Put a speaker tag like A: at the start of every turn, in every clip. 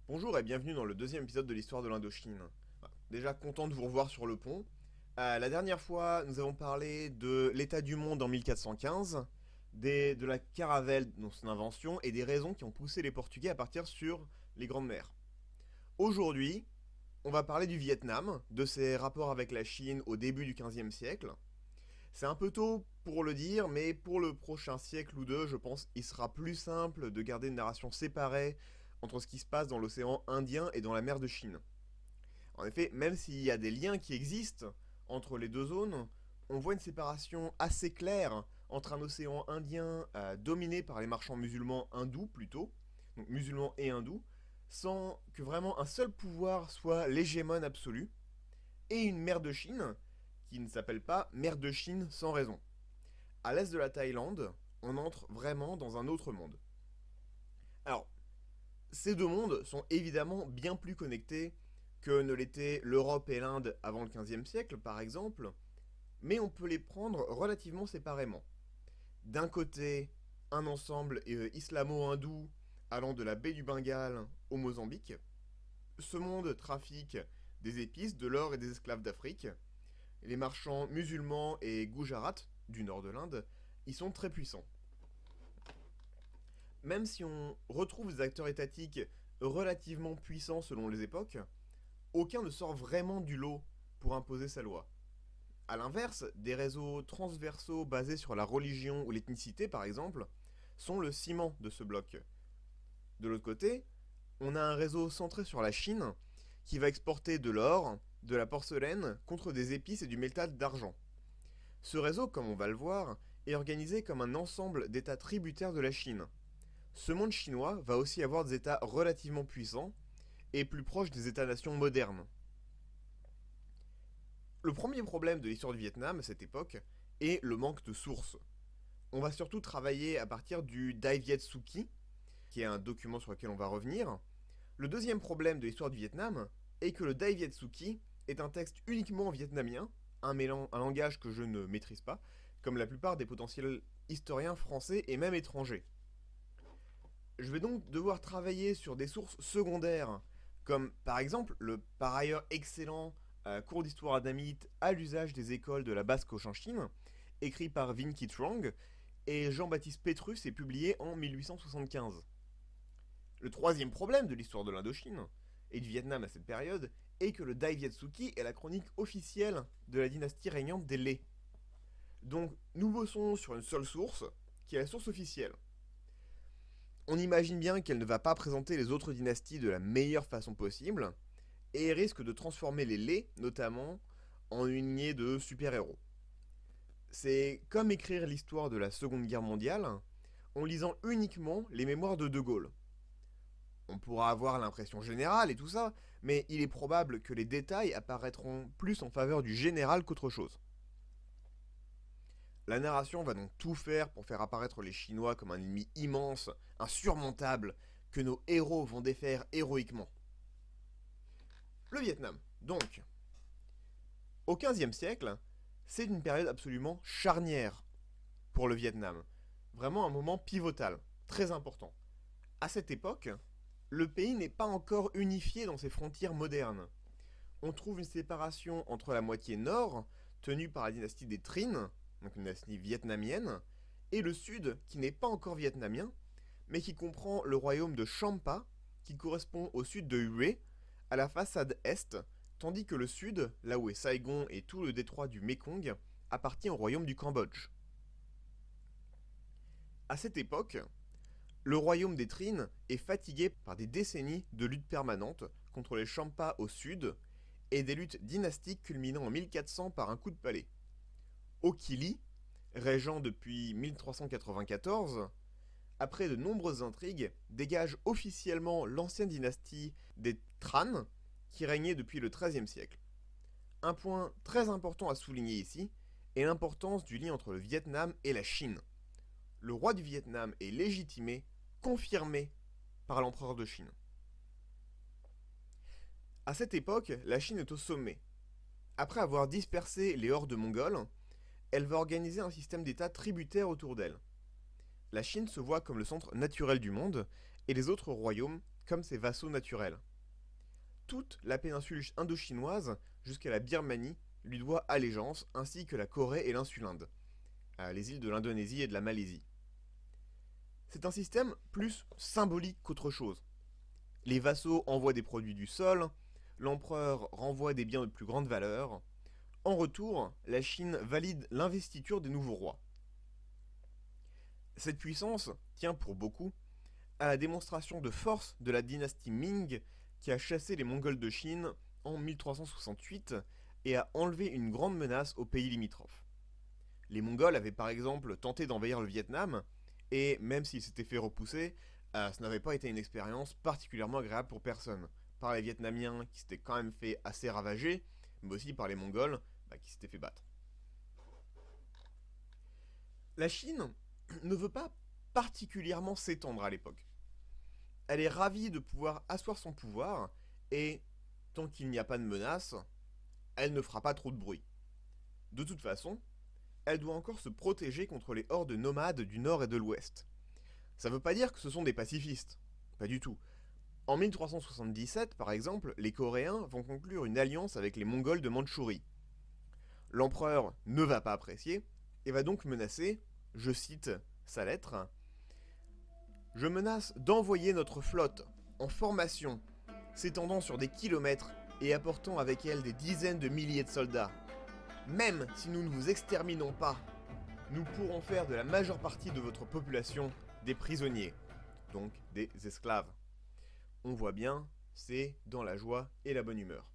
A: Bonjour et bienvenue dans le deuxième épisode de l'histoire de l'Indochine. Déjà content de vous revoir sur le pont. La dernière fois, nous avons parlé de l'état du monde en 1415, de la caravelle dans son invention et des raisons qui ont poussé les Portugais à partir sur les grandes mers. Aujourd'hui, on va parler du Vietnam, de ses rapports avec la Chine au début du XVe siècle. C'est un peu tôt pour le dire, mais pour le prochain siècle ou deux, je pense il sera plus simple de garder une narration séparée entre ce qui se passe dans l'océan Indien et dans la mer de Chine. En effet, même s'il y a des liens qui existent entre les deux zones, on voit une séparation assez claire entre un océan Indien dominé par les marchands musulmans hindous plutôt, donc musulmans et hindous, sans que vraiment un seul pouvoir soit l'hégémone absolu, et une mer de Chine qui ne s'appelle pas mer de Chine sans raison. À l'est de la Thaïlande, on entre vraiment dans un autre monde. Alors, ces deux mondes sont évidemment bien plus connectés que ne l'étaient l'Europe et l'Inde avant le XVe siècle, par exemple, mais on peut les prendre relativement séparément. D'un côté, un ensemble islamo-hindou allant de la baie du Bengale au Mozambique. Ce monde trafique des épices, de l'or et des esclaves d'Afrique. Les marchands musulmans et Gujarat, du nord de l'Inde, y sont très puissants. Même si on retrouve des acteurs étatiques relativement puissants selon les époques, aucun ne sort vraiment du lot pour imposer sa loi. A l'inverse, des réseaux transversaux basés sur la religion ou l'ethnicité par exemple, sont le ciment de ce bloc. De l'autre côté, on a un réseau centré sur la Chine qui va exporter de l'or, de la porcelaine contre des épices et du métal d'argent. Ce réseau, comme on va le voir, est organisé comme un ensemble d'états tributaires de la Chine. Ce monde chinois va aussi avoir des états relativement puissants et plus proches des états-nations modernes. Le premier problème de l'histoire du Vietnam à cette époque est le manque de sources. On va surtout travailler à partir du Dai Viet Su Ki, qui est un document sur lequel on va revenir. Le deuxième problème de l'histoire du Vietnam est que le Dai Viet Su Ki est un texte uniquement vietnamien, un langage que je ne maîtrise pas, comme la plupart des potentiels historiens français et même étrangers. Je vais donc devoir travailler sur des sources secondaires, comme par exemple le par ailleurs excellent cours d'histoire adamite à l'usage des écoles de la basse Cochinchine, écrit par Vin Kit Trong, et Jean-Baptiste Pétrus et publié en 1875. Le troisième problème de l'histoire de l'Indochine, et du Vietnam à cette période, est que le Dai Viet Su Ki est la chronique officielle de la dynastie régnante des Lé. Donc nous bossons sur une seule source, qui est la source officielle. On imagine bien qu'elle ne va pas présenter les autres dynasties de la meilleure façon possible, et risque de transformer les Lé, notamment, en une lignée de super-héros. C'est comme écrire l'histoire de la Seconde Guerre mondiale en lisant uniquement les mémoires de De Gaulle. On pourra avoir l'impression générale et tout ça, mais il est probable que les détails apparaîtront plus en faveur du général qu'autre chose. La narration va donc tout faire pour faire apparaître les Chinois comme un ennemi immense, insurmontable, que nos héros vont défaire héroïquement. Le Vietnam, donc. Au XVe siècle, c'est une période absolument charnière pour le Vietnam. Vraiment un moment pivotal, très important. À cette époque, le pays n'est pas encore unifié dans ses frontières modernes. On trouve une séparation entre la moitié nord, tenue par la dynastie des Trinh, donc une dynastie vietnamienne, et le sud, qui n'est pas encore vietnamien, mais qui comprend le royaume de Champa, qui correspond au sud de Hue, à la façade est, tandis que le sud, là où est Saigon et tout le détroit du Mekong, appartient au royaume du Cambodge. À cette époque, le royaume des Trinh est fatigué par des décennies de luttes permanentes contre les Champas au sud et des luttes dynastiques culminant en 1400 par un coup de palais. Okili, régent depuis 1394, après de nombreuses intrigues, dégage officiellement l'ancienne dynastie des Tran, qui régnait depuis le XIIIe siècle. Un point très important à souligner ici est l'importance du lien entre le Vietnam et la Chine. Le roi du Vietnam est légitimé, confirmé par l'empereur de Chine. À cette époque, la Chine est au sommet. Après avoir dispersé les hordes mongoles, elle va organiser un système d'État tributaire autour d'elle. La Chine se voit comme le centre naturel du monde, et les autres royaumes comme ses vassaux naturels. Toute la péninsule indo-chinoise, jusqu'à la Birmanie, lui doit allégeance, ainsi que la Corée et l'insulinde, les îles de l'Indonésie et de la Malaisie. C'est un système plus symbolique qu'autre chose. Les vassaux envoient des produits du sol, l'empereur renvoie des biens de plus grande valeur. En retour, la Chine valide l'investiture des nouveaux rois. Cette puissance tient pour beaucoup à la démonstration de force de la dynastie Ming qui a chassé les Mongols de Chine en 1368 et a enlevé une grande menace aux pays limitrophes. Les Mongols avaient par exemple tenté d'envahir le Vietnam, et même s'ils s'étaient fait repousser, ce n'avait pas été une expérience particulièrement agréable pour personne. Par les Vietnamiens qui s'étaient quand même fait assez ravager, mais aussi par les Mongols qui s'étaient fait battre. La Chine ne veut pas particulièrement s'étendre à l'époque. Elle est ravie de pouvoir asseoir son pouvoir, et tant qu'il n'y a pas de menace, elle ne fera pas trop de bruit. De toute façon, elle doit encore se protéger contre les hordes nomades du nord et de l'ouest. Ça veut pas dire que ce sont des pacifistes, pas du tout. En 1377, par exemple, les Coréens vont conclure une alliance avec les Mongols de Mandchourie. L'empereur ne va pas apprécier et va donc menacer, je cite sa lettre, « Je menace d'envoyer notre flotte en formation, s'étendant sur des kilomètres et apportant avec elle des dizaines de milliers de soldats. Même si nous ne vous exterminons pas, nous pourrons faire de la majeure partie de votre population des prisonniers, donc des esclaves. » On voit bien, c'est dans la joie et la bonne humeur.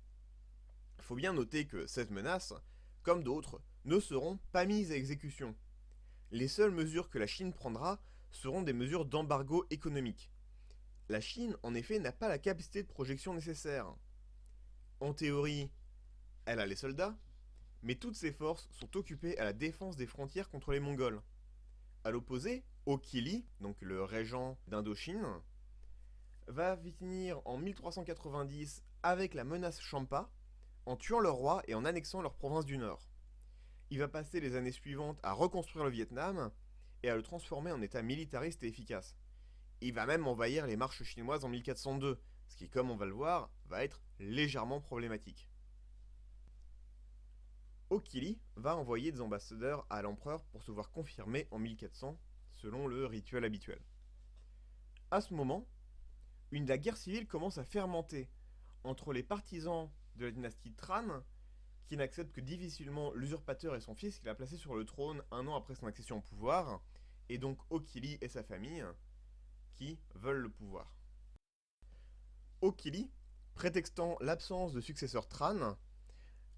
A: Il faut bien noter que cette menace, comme d'autres, ne seront pas mises à exécution. Les seules mesures que la Chine prendra seront des mesures d'embargo économique. La Chine, en effet, n'a pas la capacité de projection nécessaire. En théorie, elle a les soldats, mais toutes ses forces sont occupées à la défense des frontières contre les Mongols. À l'opposé, Okili, donc le régent d'Indochine, va finir en 1390 avec la menace Champa, en tuant leur roi et en annexant leur province du Nord. Il va passer les années suivantes à reconstruire le Vietnam et à le transformer en état militariste et efficace. Il va même envahir les marches chinoises en 1402, ce qui, comme on va le voir, va être légèrement problématique. Okili va envoyer des ambassadeurs à l'empereur pour se voir confirmer en 1400, selon le rituel habituel. À ce moment, la guerre civile commence à fermenter entre les partisans de la dynastie Tran, qui n'acceptent que difficilement l'usurpateur et son fils qu'il a placé sur le trône un an après son accession au pouvoir, et donc Okili et sa famille, qui veulent le pouvoir. Okili, prétextant l'absence de successeur Tran,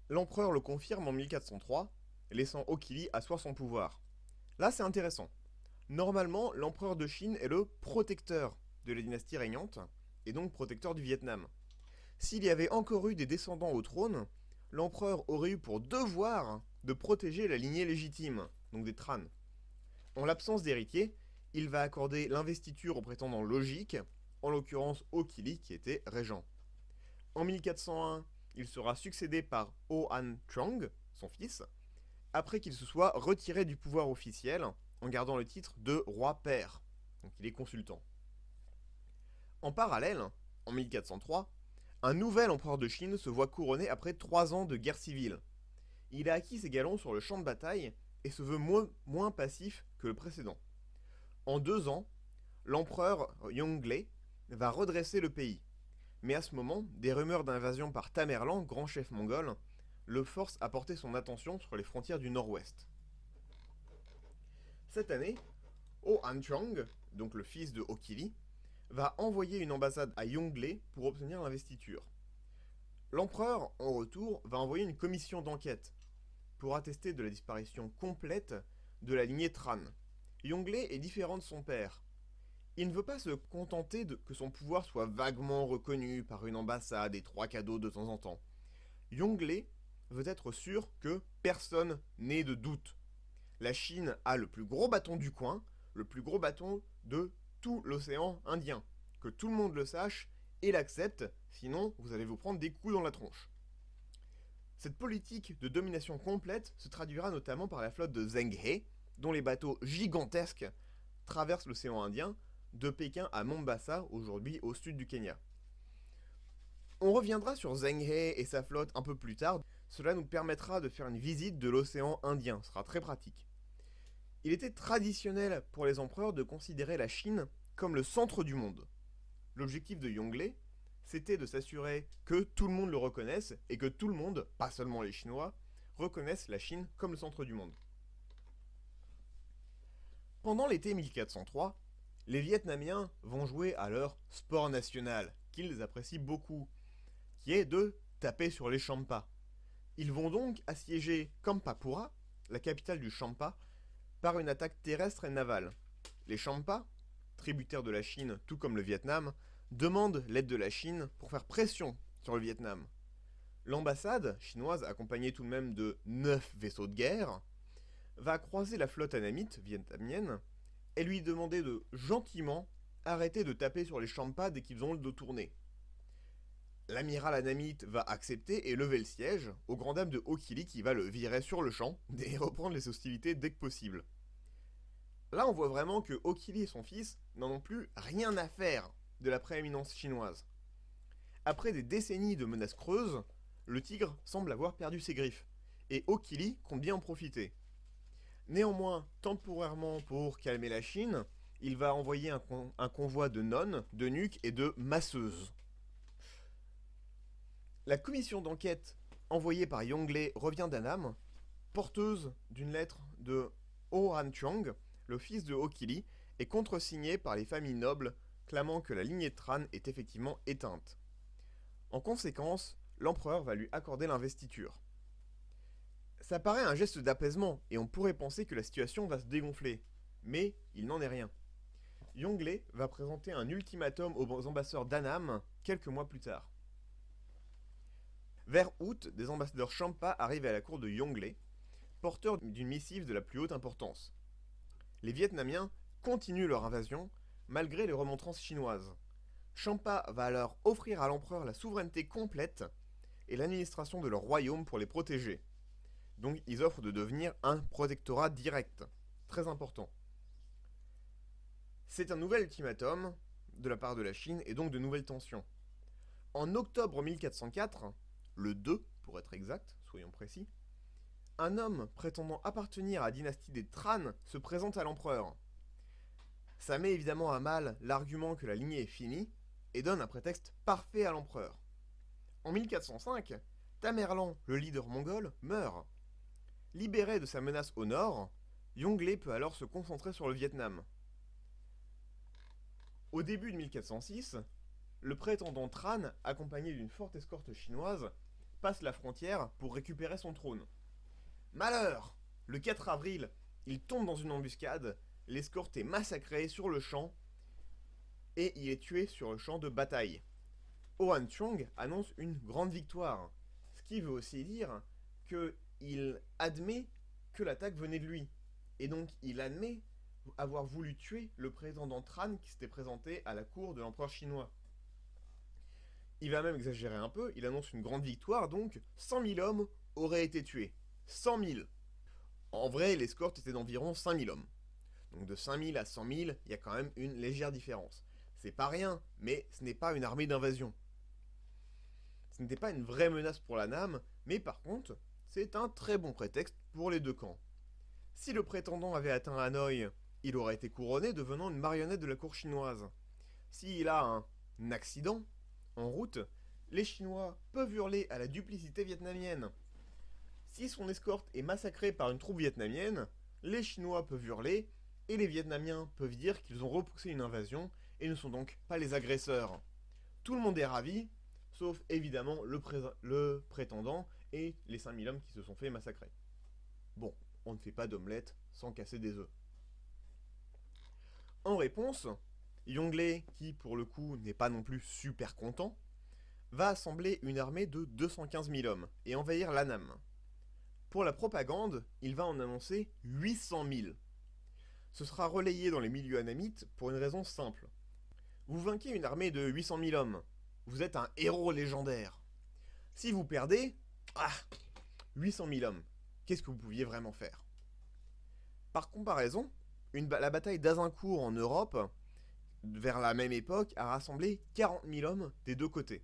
A: l'empereur le confirme en 1403, laissant Okili asseoir son pouvoir. Là, c'est intéressant. Normalement, l'empereur de Chine est le protecteur de la dynastie régnante, et donc protecteur du Vietnam. S'il y avait encore eu des descendants au trône, l'empereur aurait eu pour devoir de protéger la lignée légitime, donc des Tran. En l'absence d'héritier, il va accorder l'investiture aux prétendants logiques, en l'occurrence Okili qui était régent. En 1401, il sera succédé par Oh Han Chong, son fils, après qu'il se soit retiré du pouvoir officiel en gardant le titre de roi-père, donc il est consultant. En parallèle, en 1403, un nouvel empereur de Chine se voit couronné après 3 ans de guerre civile. Il a acquis ses galons sur le champ de bataille et se veut moins passif que le précédent. En 2 ans, l'empereur Yongle va redresser le pays. Mais à ce moment, des rumeurs d'invasion par Tamerlan, grand chef mongol, le forcent à porter son attention sur les frontières du nord-ouest. Cette année, Oh Han Chong, donc le fils de Okili, va envoyer une ambassade à Yongle pour obtenir l'investiture. L'empereur, en retour, va envoyer une commission d'enquête pour attester de la disparition complète de la lignée Tran. Yongle est différent de son père. Il ne veut pas se contenter que son pouvoir soit vaguement reconnu par une ambassade et 3 cadeaux de temps en temps. Yongle veut être sûr que personne n'ait de doute. La Chine a le plus gros bâton du coin, le plus gros bâton de tout l'océan Indien. Que tout le monde le sache et l'accepte, sinon vous allez vous prendre des coups dans la tronche. Cette politique de domination complète se traduira notamment par la flotte de Zheng He, dont les bateaux gigantesques traversent l'océan Indien, de Pékin à Mombasa, aujourd'hui au sud du Kenya. On reviendra sur Zheng He et sa flotte un peu plus tard, cela nous permettra de faire une visite de l'océan Indien, ce sera très pratique. Il était traditionnel pour les empereurs de considérer la Chine comme le centre du monde. L'objectif de Yongle, c'était de s'assurer que tout le monde le reconnaisse et que tout le monde, pas seulement les Chinois, reconnaissent la Chine comme le centre du monde. Pendant l'été 1403, les Vietnamiens vont jouer à leur sport national, qu'ils apprécient beaucoup, qui est de taper sur les Champas. Ils vont donc assiéger Kampapura, la capitale du Champa, par une attaque terrestre et navale. Les Champas, tributaires de la Chine tout comme le Vietnam, demandent l'aide de la Chine pour faire pression sur le Vietnam. L'ambassade chinoise, accompagnée tout de même de 9 vaisseaux de guerre, va croiser la flotte annamite vietnamienne et lui demander de gentiment arrêter de taper sur les Champas dès qu'ils ont le dos tourné. L'amiral annamite va accepter et lever le siège, aux grand dames de Ho Kili qui va le virer sur le champ et reprendre les hostilités dès que possible. Là, on voit vraiment que Ho Kili et son fils n'en ont plus rien à faire de la prééminence chinoise. Après des décennies de menaces creuses, le tigre semble avoir perdu ses griffes, et Ho Kili compte bien en profiter. Néanmoins, temporairement pour calmer la Chine, il va envoyer un convoi de nonnes, d'eunuques et de masseuses. La commission d'enquête envoyée par Yongle revient d'Annam, porteuse d'une lettre de Ho Han-Chuang, le fils de Ho Kili, et contresignée par les familles nobles, clamant que la lignée de Tran est effectivement éteinte. En conséquence, l'empereur va lui accorder l'investiture. Ça paraît un geste d'apaisement, et on pourrait penser que la situation va se dégonfler, mais il n'en est rien. Yongle va présenter un ultimatum aux ambassadeurs d'Annam quelques mois plus tard. Vers août, des ambassadeurs Champa arrivent à la cour de Yongle, porteurs d'une missive de la plus haute importance. Les Vietnamiens continuent leur invasion, malgré les remontrances chinoises. Champa va alors offrir à l'empereur la souveraineté complète et l'administration de leur royaume pour les protéger. Donc ils offrent de devenir un protectorat direct, très important. C'est un nouvel ultimatum de la part de la Chine et donc de nouvelles tensions. En octobre 1404, le 2 pour être exact, soyons précis, un homme prétendant appartenir à la dynastie des Tran se présente à l'empereur. Ça met évidemment à mal l'argument que la lignée est finie et donne un prétexte parfait à l'empereur. En 1405, Tamerlan, le leader mongol, meurt. Libéré de sa menace au nord, Yongle peut alors se concentrer sur le Vietnam. Au début de 1406, le prétendant Tran, accompagné d'une forte escorte chinoise, passe la frontière pour récupérer son trône. Malheur! Le 4 avril, il tombe dans une embuscade, l'escorte est massacrée sur le champ et il est tué sur le champ de bataille. Ho Han-Chuang annonce une grande victoire, ce qui veut aussi dire qu'il admet que l'attaque venait de lui. Et donc il admet avoir voulu tuer le prétendant Tran qui s'était présenté à la cour de l'empereur chinois. Il va même exagérer un peu, il annonce une grande victoire, donc 100 000 hommes auraient été tués. 100 000. En vrai, l'escorte était d'environ 5 000 hommes. Donc de 5 000 à 100 000, il y a quand même une légère différence. C'est pas rien, mais ce n'est pas une armée d'invasion. Ce n'était pas une vraie menace pour la Nam, mais par contre, c'est un très bon prétexte pour les deux camps. Si le prétendant avait atteint Hanoï, il aurait été couronné devenant une marionnette de la cour chinoise. S'il a un accident, en route, les Chinois peuvent hurler à la duplicité vietnamienne. Si son escorte est massacrée par une troupe vietnamienne, les Chinois peuvent hurler et les Vietnamiens peuvent dire qu'ils ont repoussé une invasion et ne sont donc pas les agresseurs. Tout le monde est ravi, sauf évidemment le prétendant et les 5000 hommes qui se sont fait massacrer. Bon, on ne fait pas d'omelette sans casser des œufs. En réponse, Yongle, qui pour le coup n'est pas non plus super content, va assembler une armée de 215 000 hommes et envahir l'Annam. Pour la propagande, il va en annoncer 800 000. Ce sera relayé dans les milieux annamites pour une raison simple. Vous vainquez une armée de 800 000 hommes, vous êtes un héros légendaire. Si vous perdez, 800 000 hommes, qu'est-ce que vous pouviez vraiment faire? Par comparaison, la bataille d'Azincourt en Europe, vers la même époque, a rassemblé 40 000 hommes des deux côtés.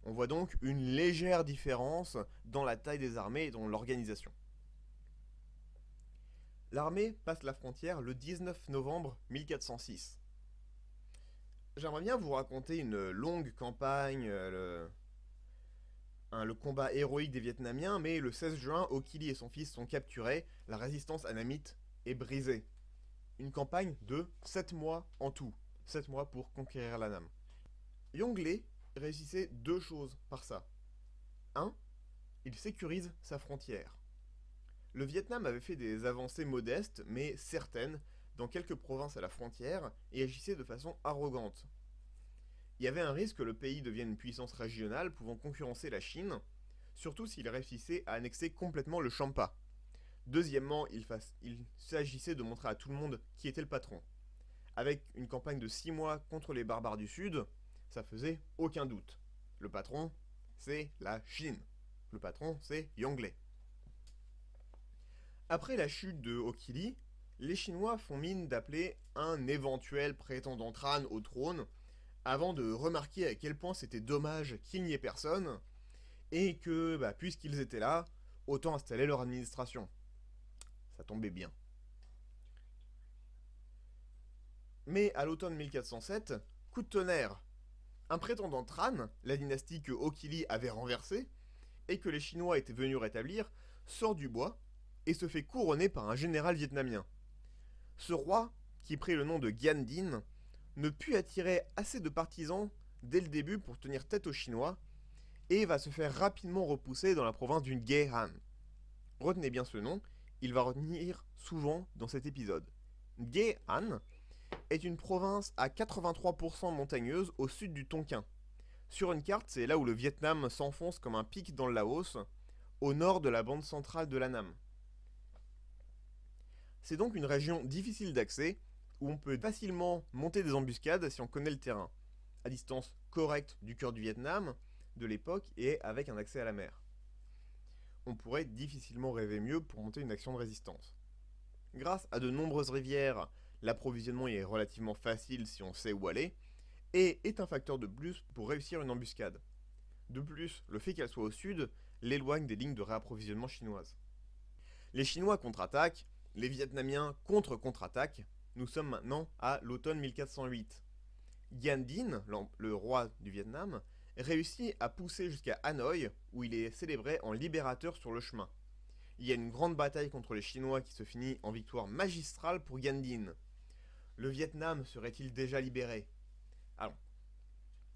A: On voit donc une légère différence dans la taille des armées et dans l'organisation. L'armée passe la frontière le 19 novembre 1406. J'aimerais bien vous raconter une longue campagne, le combat héroïque des Vietnamiens, mais le 16 juin, Okili et son fils sont capturés, la résistance annamite est brisée. Une campagne de 7 mois en tout. 7 mois pour conquérir l'Annam. Yongle réussissait deux choses par ça. 1. Il sécurise sa frontière. Le Vietnam avait fait des avancées modestes, mais certaines, dans quelques provinces à la frontière, et agissait de façon arrogante. Il y avait un risque que le pays devienne une puissance régionale pouvant concurrencer la Chine, surtout s'il réussissait à annexer complètement le Champa. Deuxièmement, il s'agissait de montrer à tout le monde qui était le patron. Avec une campagne de 6 mois contre les barbares du Sud, ça faisait aucun doute. Le patron, c'est la Chine. Le patron, c'est Yongle. Après la chute de Okili, les Chinois font mine d'appeler un éventuel prétendant Tran au trône, avant de remarquer à quel point c'était dommage qu'il n'y ait personne, et que, puisqu'ils étaient là, autant installer leur administration. Ça tombait bien. Mais à l'automne 1407, coup de tonnerre. Un prétendant Tran, la dynastie que Okili avait renversée, et que les Chinois étaient venus rétablir, sort du bois et se fait couronner par un général vietnamien. Ce roi, qui prit le nom de Gian Dinh, ne put attirer assez de partisans dès le début pour tenir tête aux Chinois, et va se faire rapidement repousser dans la province du Ge Han. Retenez bien ce nom, il va retenir souvent dans cet épisode. Ge Han est une province à 83% montagneuse au sud du Tonkin. Sur une carte, c'est là où le Vietnam s'enfonce comme un pic dans le Laos, au nord de la bande centrale de l'Annam. C'est donc une région difficile d'accès, où on peut facilement monter des embuscades si on connaît le terrain, à distance correcte du cœur du Vietnam de l'époque et avec un accès à la mer. On pourrait difficilement rêver mieux pour monter une action de résistance. Grâce à de nombreuses rivières, l'approvisionnement est relativement facile si on sait où aller, et est un facteur de plus pour réussir une embuscade. De plus, le fait qu'elle soit au sud l'éloigne des lignes de réapprovisionnement chinoises. Les Chinois contre-attaquent, les Vietnamiens contre-contre-attaquent. Nous sommes maintenant à l'automne 1408. Gian Dinh, le roi du Vietnam, réussit à pousser jusqu'à Hanoï, où il est célébré en libérateur sur le chemin. Il y a une grande bataille contre les Chinois qui se finit en victoire magistrale pour Gian Dinh. Le Vietnam serait-il déjà libéré? Alors,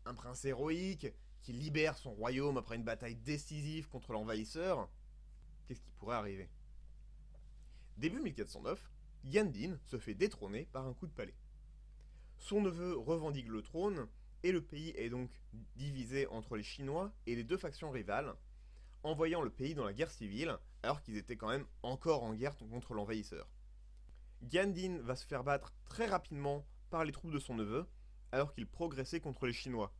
A: un prince héroïque qui libère son royaume après une bataille décisive contre l'envahisseur, qu'est-ce qui pourrait arriver? Début 1409, Gian Dinh se fait détrôner par un coup de palais. Son neveu revendique le trône et le pays est donc divisé entre les Chinois et les deux factions rivales, envoyant le pays dans la guerre civile alors qu'ils étaient quand même encore en guerre contre l'envahisseur. Gian Dinh va se faire battre très rapidement par les troupes de son neveu alors qu'il progressait contre les Chinois.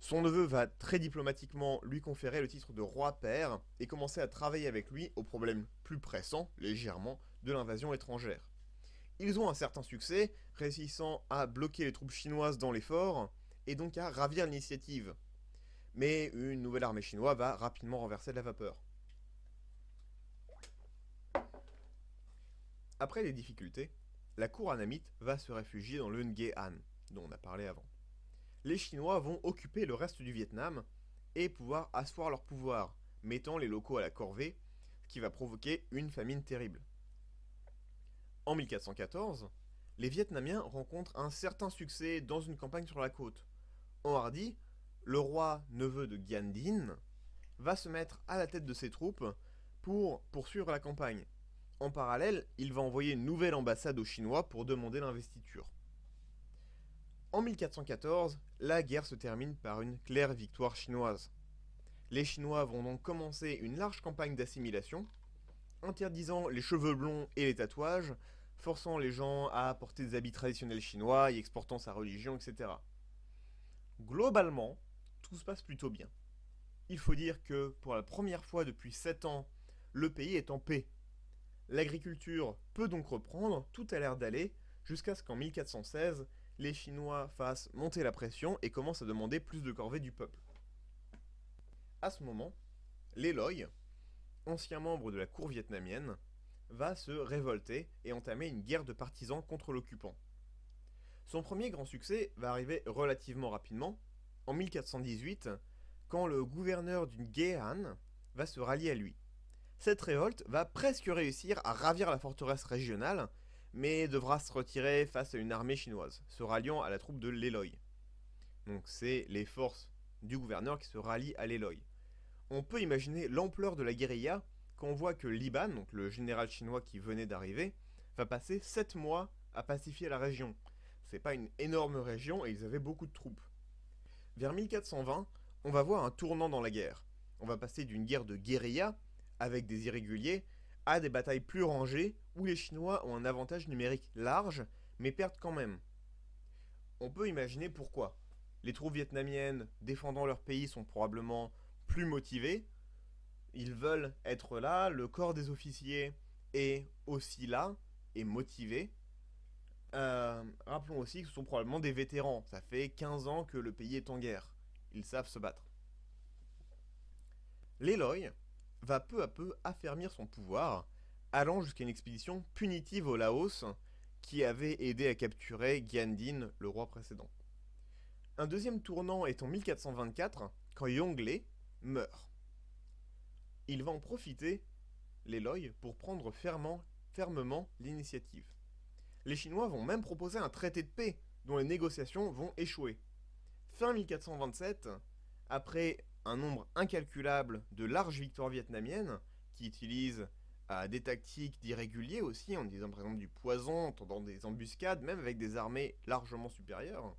A: Son neveu va très diplomatiquement lui conférer le titre de roi-père et commencer à travailler avec lui aux problèmes plus pressants, légèrement, de l'invasion étrangère. Ils ont un certain succès, réussissant à bloquer les troupes chinoises dans les forts et donc à ravir l'initiative. Mais une nouvelle armée chinoise va rapidement renverser la vapeur. Après les difficultés, la cour annamite va se réfugier dans le Ge Han, dont on a parlé avant. Les Chinois vont occuper le reste du Vietnam et pouvoir asseoir leur pouvoir, mettant les locaux à la corvée, ce qui va provoquer une famine terrible. En 1414, les Vietnamiens rencontrent un certain succès dans une campagne sur la côte. Enhardi, le roi neveu de Gian Dinh va se mettre à la tête de ses troupes pour poursuivre la campagne. En parallèle, il va envoyer une nouvelle ambassade aux Chinois pour demander l'investiture. En 1414, la guerre se termine par une claire victoire chinoise. Les Chinois vont donc commencer une large campagne d'assimilation, interdisant les cheveux blonds et les tatouages, forçant les gens à porter des habits traditionnels chinois et exportant sa religion, etc. Globalement, tout se passe plutôt bien. Il faut dire que pour la première fois depuis 7 ans, le pays est en paix. L'agriculture peut donc reprendre, tout a l'air d'aller, jusqu'à ce qu'en 1416, les Chinois fassent monter la pression et commencent à demander plus de corvées du peuple. À ce moment, Lê Loi, ancien membre de la cour vietnamienne, va se révolter et entamer une guerre de partisans contre l'occupant. Son premier grand succès va arriver relativement rapidement, en 1418, quand le gouverneur du Nghệ va se rallier à lui. Cette révolte va presque réussir à ravir la forteresse régionale, mais devra se retirer face à une armée chinoise, se ralliant à la troupe de Lê Loi. Donc c'est les forces du gouverneur qui se rallient à Lê Loi. On peut imaginer l'ampleur de la guérilla quand on voit que Li Ban, donc le général chinois qui venait d'arriver, va passer 7 mois à pacifier la région. C'est pas une énorme région et ils avaient beaucoup de troupes. Vers 1420, on va voir un tournant dans la guerre. On va passer d'une guerre de guérilla, avec des irréguliers, à des batailles plus rangées, où les Chinois ont un avantage numérique large, mais perdent quand même. On peut imaginer pourquoi. Les troupes vietnamiennes défendant leur pays sont probablement plus motivés, ils veulent être là, le corps des officiers est aussi là, et motivé. Rappelons aussi que ce sont probablement des vétérans, ça fait 15 ans que le pays est en guerre, ils savent se battre. Lê Loi va peu à peu affermir son pouvoir, allant jusqu'à une expédition punitive au Laos qui avait aidé à capturer Gian Dinh, le roi précédent. Un deuxième tournant est en 1424, quand Yongle meurt. Il va en profiter, Lê Loi, pour prendre fermement l'initiative. Les Chinois vont même proposer un traité de paix, dont les négociations vont échouer. Fin 1427, après un nombre incalculable de larges victoires vietnamiennes, qui utilisent des tactiques d'irréguliers aussi, en disant par exemple du poison, en tendant des embuscades, même avec des armées largement supérieures,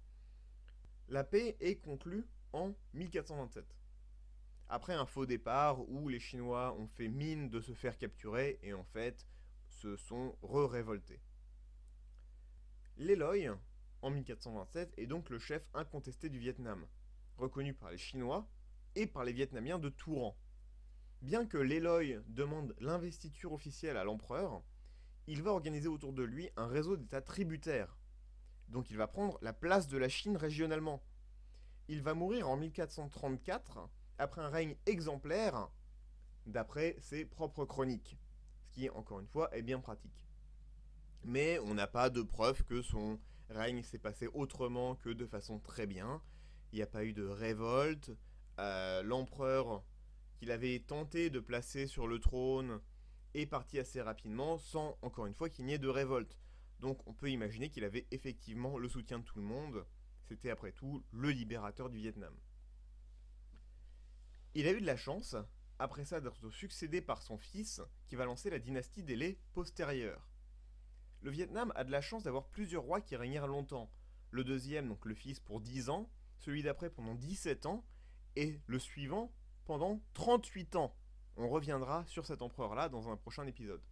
A: la paix est conclue en 1427. Après un faux départ où les Chinois ont fait mine de se faire capturer et en fait se sont révoltés. Lê Loi, en 1427, est donc le chef incontesté du Vietnam, reconnu par les Chinois et par les Vietnamiens de tout rang. Bien que Lê Loi demande l'investiture officielle à l'empereur, il va organiser autour de lui un réseau d'États tributaires. Donc il va prendre la place de la Chine régionalement. Il va mourir en 1434 après un règne exemplaire, d'après ses propres chroniques, ce qui, encore une fois, est bien pratique. Mais on n'a pas de preuve que son règne s'est passé autrement que de façon très bien. Il n'y a pas eu de révolte. L'empereur qu'il avait tenté de placer sur le trône est parti assez rapidement, sans, encore une fois, qu'il n'y ait de révolte. Donc on peut imaginer qu'il avait effectivement le soutien de tout le monde. C'était après tout le libérateur du Vietnam. Il a eu de la chance, après ça, d'être succédé par son fils, qui va lancer la dynastie des Lê postérieure. Le Vietnam a de la chance d'avoir plusieurs rois qui régnèrent longtemps. Le deuxième, donc le fils, pour 10 ans, celui d'après pendant 17 ans, et le suivant pendant 38 ans. On reviendra sur cet empereur-là dans un prochain épisode.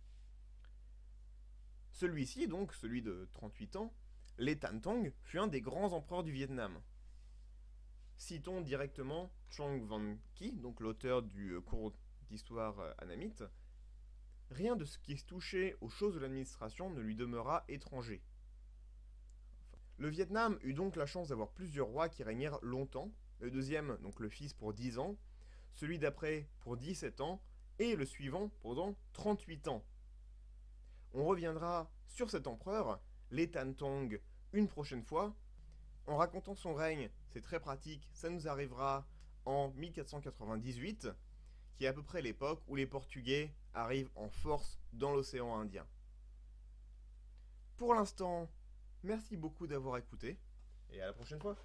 A: Celui-ci, donc, celui de 38 ans, Lê Thanh Tông, fut un des grands empereurs du Vietnam. Citons directement Truong Van Qui, donc l'auteur du cours d'histoire annamite. Rien de ce qui se touchait aux choses de l'administration ne lui demeura étranger. Le Vietnam eut donc la chance d'avoir plusieurs rois qui régnèrent longtemps, le deuxième, donc le fils, pour 10 ans, celui d'après pour 17 ans, et le suivant pendant 38 ans. On reviendra sur cet empereur, Lê Thanh Tông, une prochaine fois. En racontant son règne, c'est très pratique, ça nous arrivera en 1498, qui est à peu près l'époque où les Portugais arrivent en force dans l'océan Indien. Pour l'instant, merci beaucoup d'avoir écouté, et à la prochaine fois.